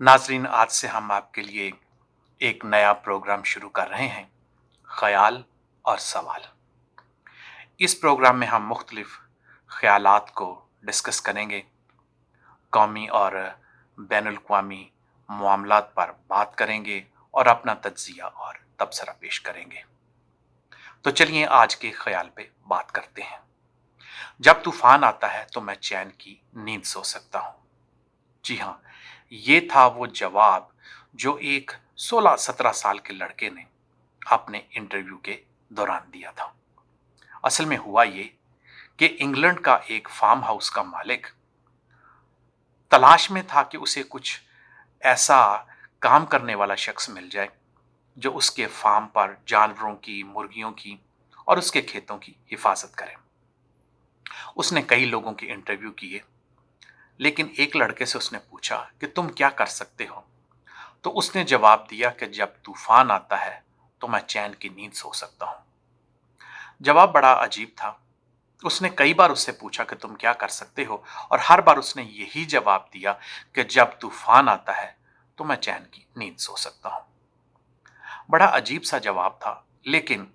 नाजरीन, आज से हम आपके लिए एक नया प्रोग्राम शुरू कर रहे हैं, ख्याल और सवाल। इस प्रोग्राम में हम मुख्तलिफ ख्यालात को डिस्कस करेंगे, कौमी और बैनुल-अक़वामी मामलात पर बात करेंगे और अपना तज्ज़िया और तबसरा पेश करेंगे। तो चलिए आज के ख्याल पे बात करते हैं। जब तूफान आता है तो मैं चैन की नींद सो सकता हूँ। जी हाँ, ये था वो जवाब जो एक 16-17 साल के लड़के ने अपने इंटरव्यू के दौरान दिया था। असल में हुआ ये कि इंग्लैंड का एक फार्म हाउस का मालिक तलाश में था कि उसे कुछ ऐसा काम करने वाला शख्स मिल जाए जो उसके फार्म पर जानवरों की, मुर्गियों की और उसके खेतों की हिफाजत करे। उसने कई लोगों के इंटरव्यू किए, लेकिन एक लड़के से उसने पूछा कि तुम क्या कर सकते हो? तो उसने जवाब दिया कि जब तूफान आता है तो मैं चैन की नींद सो सकता हूं। जवाब बड़ा अजीब था। उसने कई बार उससे पूछा कि तुम क्या कर सकते हो, और हर बार उसने यही जवाब दिया कि जब तूफान आता है तो मैं चैन की नींद सो सकता हूं। बड़ा अजीब सा जवाब था, लेकिन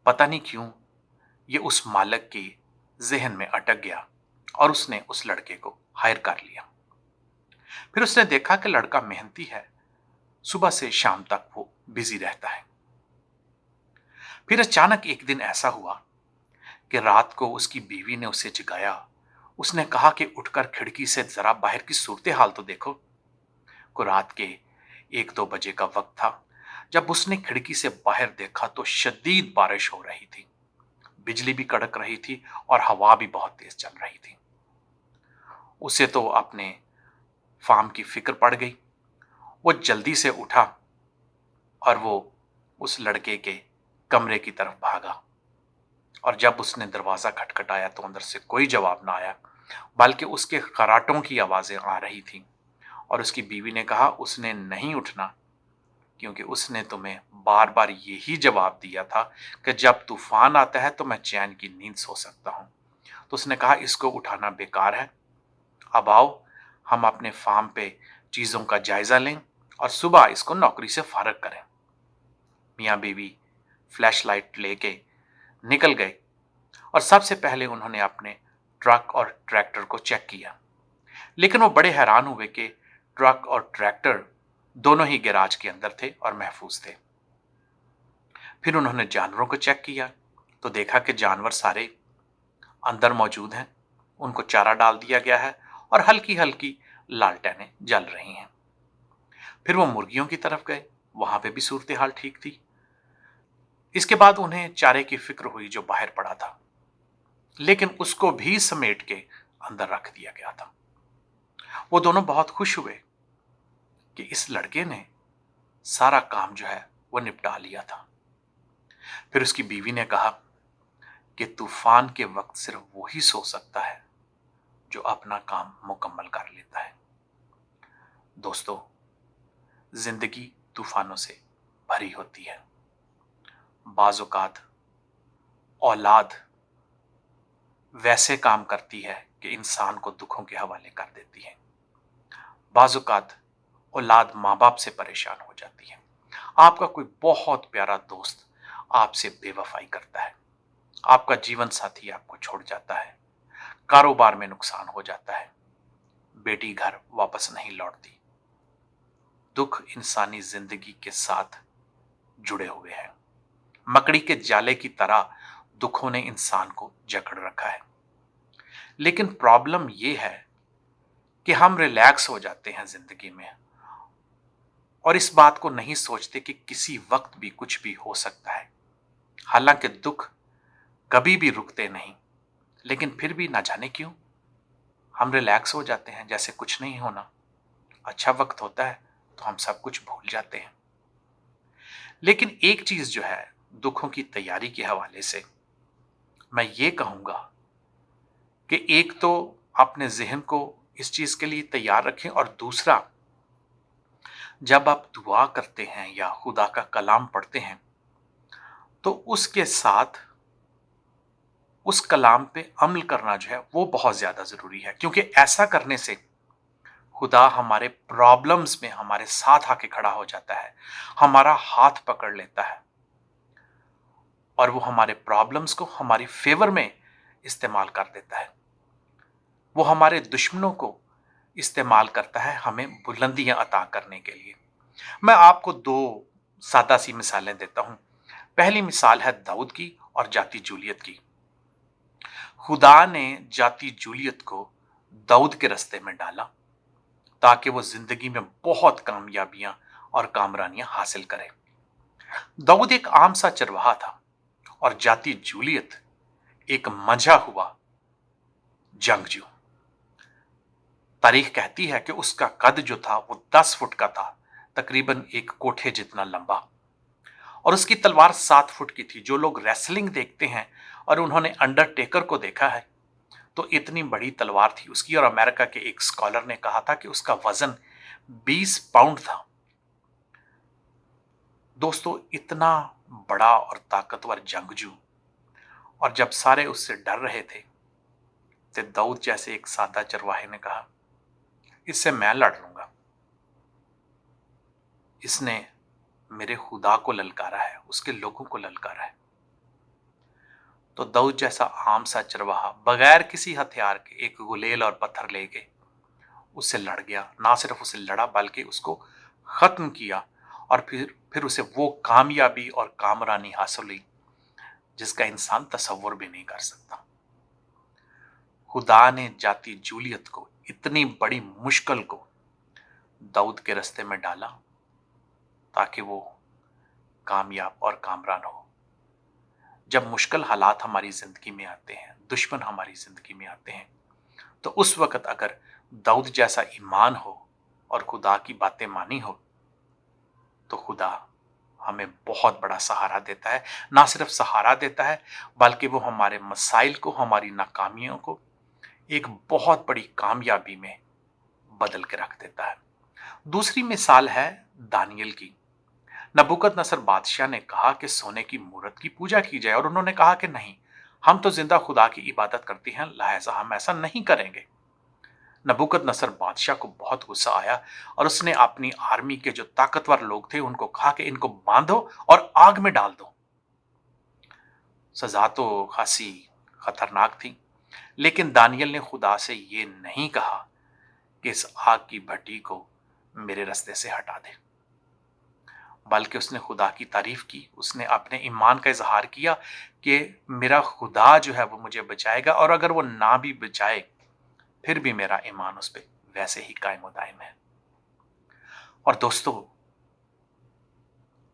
पता नहीं क्यों ये उस मालिक की जहन में अटक गया और उसने उस लड़के को हायर कर लिया। फिर उसने देखा कि लड़का मेहनती है, सुबह से शाम तक वो बिजी रहता है। फिर अचानक एक दिन ऐसा हुआ कि रात को उसकी बीवी ने उसे जगाया। उसने कहा कि उठकर खिड़की से जरा बाहर की सूरत हाल तो देखो। को रात के 1-2 बजे का वक्त था। जब उसने खिड़की से बाहर देखा तो शदीद बारिश हो रही थी, बिजली भी कड़क रही थी और हवा भी बहुत तेज चल रही थी। उसे तो अपने फार्म की फिक्र पड़ गई। वो जल्दी से उठा और वो उस लड़के के कमरे की तरफ भागा, और जब उसने दरवाजा खटखटाया तो अंदर से कोई जवाब ना आया, बल्कि उसके खराटों की आवाजें आ रही थीं। और उसकी बीवी ने कहा उसने नहीं उठना, क्योंकि उसने तुम्हें बार बार यही जवाब दिया था कि जब तूफान आता है तो मैं चैन की नींद सो सकता हूं। तो उसने कहा इसको उठाना बेकार है, अब आओ हम अपने फार्म पे चीजों का जायजा लें और सुबह इसको नौकरी से फारग करें। मियाँ बीवी फ्लैश लाइट लेके निकल गए और सबसे पहले उन्होंने अपने ट्रक और ट्रैक्टर को चेक किया, लेकिन वो बड़े हैरान हुए कि ट्रक और ट्रैक्टर दोनों ही गैराज के अंदर थे और महफूज थे। फिर उन्होंने जानवरों को चेक किया तो देखा कि जानवर सारे अंदर मौजूद हैं, उनको चारा डाल दिया गया है और हल्की हल्की लालटेनें जल रही हैं। फिर वो मुर्गियों की तरफ गए, वहां पे भी सूरत हाल ठीक थी। इसके बाद उन्हें चारे की फिक्र हुई जो बाहर पड़ा था, लेकिन उसको भी समेट के अंदर रख दिया गया था। वो दोनों बहुत खुश हुए कि इस लड़के ने सारा काम जो है वो निपटा लिया था। फिर उसकी बीवी ने कहा कि तूफान के वक्त सिर्फ वो ही सो सकता है जो अपना काम मुकम्मल कर लेता है। दोस्तों, जिंदगी तूफानों से भरी होती है। बाज़ औक़ात औलाद वैसे काम करती है कि इंसान को दुखों के हवाले कर देती है। बाज़ औक़ात औलाद माँ बाप से परेशान हो जाती है। आपका कोई बहुत प्यारा दोस्त आपसे बेवफाई करता है, आपका जीवन साथी आपको छोड़ जाता है, कारोबार में नुकसान हो जाता है, बेटी घर वापस नहीं लौटती। दुख इंसानी जिंदगी के साथ जुड़े हुए हैं। मकड़ी के जाले की तरह दुखों ने इंसान को जकड़ रखा है। लेकिन प्रॉब्लम यह है कि हम रिलैक्स हो जाते हैं जिंदगी में और इस बात को नहीं सोचते कि किसी वक्त भी कुछ भी हो सकता है। हालांकि दुख कभी भी रुकते नहीं, लेकिन फिर भी ना जाने क्यों हम रिलैक्स हो जाते हैं, जैसे कुछ नहीं होना। अच्छा वक्त होता है तो हम सब कुछ भूल जाते हैं। लेकिन एक चीज जो है दुखों की तैयारी के हवाले से मैं ये कहूंगा कि एक तो अपने जहन को इस चीज के लिए तैयार रखें, और दूसरा, जब आप दुआ करते हैं या खुदा का कलाम पढ़ते हैं तो उसके साथ उस कलाम पे अमल करना जो है वो बहुत ज्यादा जरूरी है, क्योंकि ऐसा करने से खुदा हमारे प्रॉब्लम्स में हमारे साथ आके खड़ा हो जाता है, हमारा हाथ पकड़ लेता है और वो हमारे प्रॉब्लम्स को हमारी फेवर में इस्तेमाल कर देता है। वो हमारे दुश्मनों को इस्तेमाल करता है हमें बुलंदियां अता करने के लिए। मैं आपको दो सादा सी मिसालें देता हूं। पहली मिसाल है दाऊद की और जाती जूलियत की। खुदा ने जाती जूलियत को दाऊद के रास्ते में डाला ताकि वो जिंदगी में बहुत कामयाबियां और कामरानियां हासिल करे। दाऊद एक आम सा चरवाहा था और जाती जूलियत एक मंझा हुआ जंगजू। तारीख कहती है कि उसका कद जो था वो 10 फुट का था, तकरीबन एक कोठे जितना लंबा, और उसकी तलवार 7 फुट की थी। जो लोग रेसलिंग देखते हैं और उन्होंने अंडरटेकर को देखा है तो इतनी बड़ी तलवार थी उसकी, और अमेरिका के एक स्कॉलर ने कहा था कि उसका वजन 20 पाउंड था। दोस्तों, इतना बड़ा और ताकतवर जंगजू, और जब सारे उससे डर रहे थे तो दाऊद जैसे एक सादा चरवाहे ने कहा, इससे मैं लड़ लूंगा, इसने मेरे खुदा को ललकारा है, उसके लोगों को ललकारा है। तो दाऊद जैसा आम सा चरवाहा बगैर किसी हथियार के एक गुलेल और पत्थर लेके उससे लड़ गया। ना सिर्फ उसे लड़ा बल्कि उसको खत्म किया, और फिर उसे वो कामयाबी और कामरानी हासिल हुई जिसका इंसान तसव्वुर भी नहीं कर सकता। खुदा ने जाती जूलियत को, इतनी बड़ी मुश्किल को दाऊद के रास्ते में डाला ताकि वो कामयाब और कामरान हो। जब मुश्किल हालात हमारी जिंदगी में आते हैं, दुश्मन हमारी जिंदगी में आते हैं, तो उस वक्त अगर दाऊद जैसा ईमान हो और खुदा की बातें मानी हो तो खुदा हमें बहुत बड़ा सहारा देता है। ना सिर्फ सहारा देता है बल्कि वो हमारे मसाइल को, हमारी नाकामियों को एक बहुत बड़ी कामयाबी में बदल के रख देता है। दूसरी मिसाल है दानियल की। नबूकदनेस्सर बादशाह ने कहा कि सोने की मूर्त की पूजा की जाए, और उन्होंने कहा कि नहीं, हम तो जिंदा खुदा की इबादत करते हैं, लिहाजा हम ऐसा नहीं करेंगे। नबूकदनेस्सर बादशाह को बहुत गुस्सा आया और उसने अपनी आर्मी के जो ताकतवर लोग थे उनको कहा कि इनको बांधो और आग में डाल दो। सजा तो खासी खतरनाक थी, लेकिन दानियल ने खुदा से ये नहीं कहा कि इस आग की भट्टी को मेरे रास्ते से हटा दे, बल्कि उसने खुदा की तारीफ की। उसने अपने ईमान का इजहार किया कि मेरा खुदा जो है वो मुझे बचाएगा, और अगर वो ना भी बचाए फिर भी मेरा ईमान उस पर वैसे ही कायम व दायम है। और दोस्तों,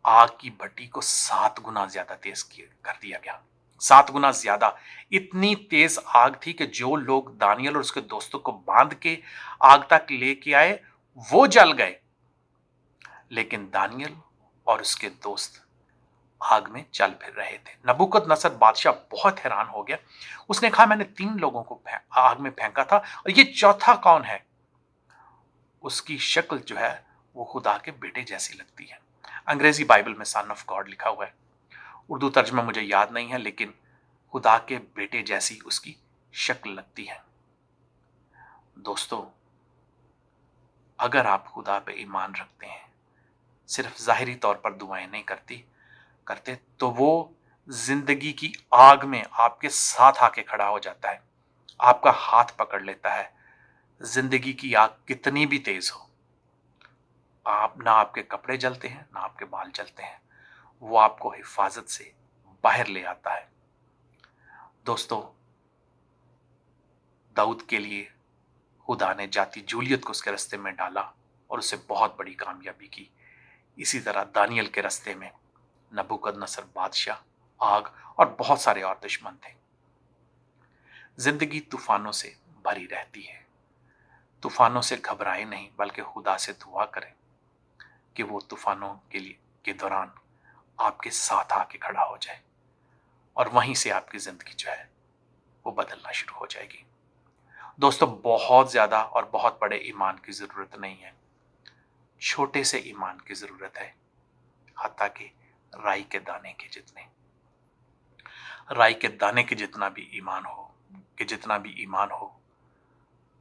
आग की भट्टी को 7 गुना ज्यादा तेज कर दिया गया। 7 गुना ज्यादा। इतनी तेज आग थी कि जो लोग दानियल और उसके दोस्तों को बांध के आग तक लेके आए वो जल गए, लेकिन दानियल और उसके दोस्त आग में चल फिर रहे थे। नबूकदनेस्सर बादशाह बहुत हैरान हो गया। उसने कहा, मैंने 3 लोगों को आग में फेंका था और ये चौथा कौन है? उसकी शक्ल जो है वो खुदा के बेटे जैसी लगती है। अंग्रेजी बाइबल में सन ऑफ गॉड लिखा हुआ है, उर्दू तर्जुमा मुझे याद नहीं है, लेकिन खुदा के बेटे जैसी उसकी शक्ल लगती है। दोस्तों, अगर आप खुदा पे ईमान रखते हैं, सिर्फ जाहिरी तौर पर दुआएं नहीं करते, तो वो जिंदगी की आग में आपके साथ आके खड़ा हो जाता है, आपका हाथ पकड़ लेता है। जिंदगी की आग कितनी भी तेज हो, ना आपके कपड़े जलते हैं ना आपके बाल जलते हैं, वो आपको हिफाजत से बाहर ले आता है। दोस्तों, दाऊद के लिए खुदा ने जाती जूलियत को उसके रास्ते में डाला और उसे बहुत बड़ी कामयाबी की। इसी तरह दानियल के रास्ते में नबूकदनेस्सर बादशाह, आग और बहुत सारे और दुश्मन थे। जिंदगी तूफानों से भरी रहती है। तूफानों से घबराए नहीं, बल्कि खुदा से दुआ करें कि वो तूफानों के दौरान आपके साथ आके खड़ा हो जाए, और वहीं से आपकी जिंदगी जो है वो बदलना शुरू हो जाएगी। दोस्तों, बहुत ज्यादा और बहुत बड़े ईमान की जरूरत नहीं है, छोटे से ईमान की जरूरत है। हत्ता कि राई के दाने के जितने, राई के दाने के जितना भी ईमान हो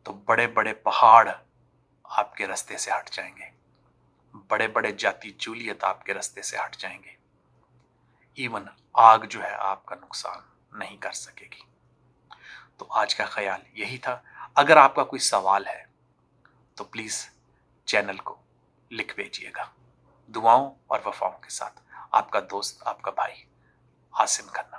तो बड़े बड़े पहाड़ آپ کے راستے سے ہٹ جائیں گے، بڑے بڑے جاتی جولیت آپ کے راستے سے ہٹ جائیں گے، ایون آگ جو ہے آپ کا نقصان نہیں کر سکے گی۔ تو آج کا خیال یہی تھا۔ اگر آپ کا کوئی سوال ہے تو پلیز چینل کو لکھ بھیجیے گا۔ دعاؤں اور وفاؤں کے ساتھ آپ کا دوست، آپ کا بھائی عاصم کھنہ۔